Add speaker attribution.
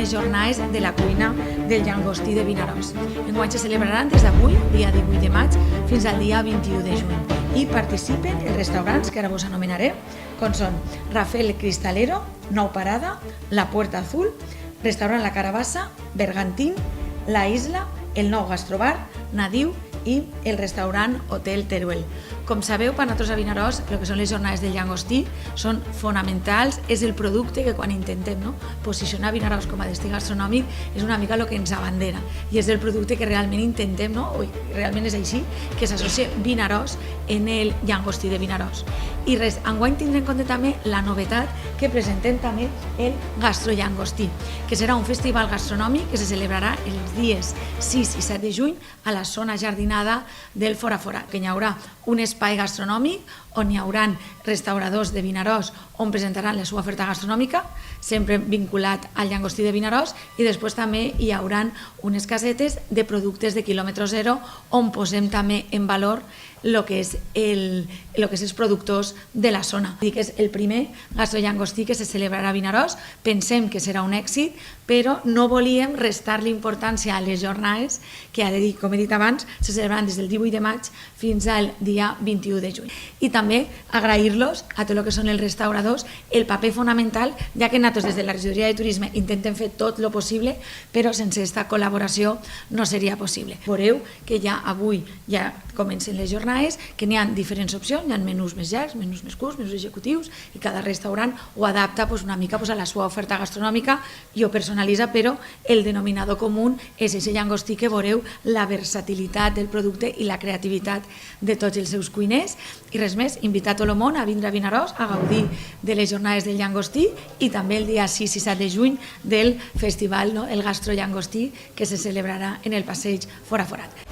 Speaker 1: primeres jornades de la cuina del llangostí de Vinaròs. Enguany se celebraran des d'avui, dia 18 de maig, fins al dia 21 de juny. I participen els restaurants que ara vos anomenaré, com són Rafael Cristalero, Nou Parada, La Puerta Azul, Restaurant La Carabassa, Bergantín, La Isla, el Nou Gastrobar, Nadiu i el restaurant Hotel Teruel. Com sabeu, per nosaltres a Vinaròs, el que són les jornades del llangostí són fonamentals, és el producte que quan intentem posicionar Vinaròs com a destí gastronòmic és una mica el que ens abandera i és el producte que realment intentem, realment és així, que s'associa Vinaròs en el llangostí de Vinaròs. I res, enguany tindrem en compte també la novetat que presentem també el Gastrollangostí, que serà un festival gastronòmic que se celebrarà els dies 6 i 7 de juny a la zona jardinada del Fora Fora, que hi haurà un espai gastronòmic on hi haurà restauradors de Vinaròs on presentaran la seva oferta gastronòmica, sempre vinculat al llangostí de Vinaròs, i després també hi haurà unes casetes de productes de quilòmetre zero on posem també en valor el que és els productors de la zona. Que és el primer gastrollangostí que se celebrarà a Vinaròs, pensem que serà un èxit, però no volíem restar l'importància a les jornades que, com he dit abans, se celebraran des del 18 de maig fins al dia 21 de juny. I també agrair-los a tot el que són els restauradors el paper fonamental, ja que nosaltres des de la regidoria de turisme intentem fer tot el possible, però sense aquesta col·laboració no seria possible. Veureu que ja avui ja comencen les jornades, que n'hi ha diferents opcions, hi ha menús més llargs, menús més curts, menús executius, i cada restaurant ho adapta una mica a la seva oferta gastronòmica i ho personalitza, però el denominador comú és aquest llangostí que veureu la versatilitat del producte i la creativitat de tots els seus cuiners. I res més, invitar tot el món a vindre a Vinaròs a gaudir de les jornades del llangostí i també el dia 6 i 7 de juny del festival, el Gastrollangostí, que se celebrarà en el passeig Fora Forat.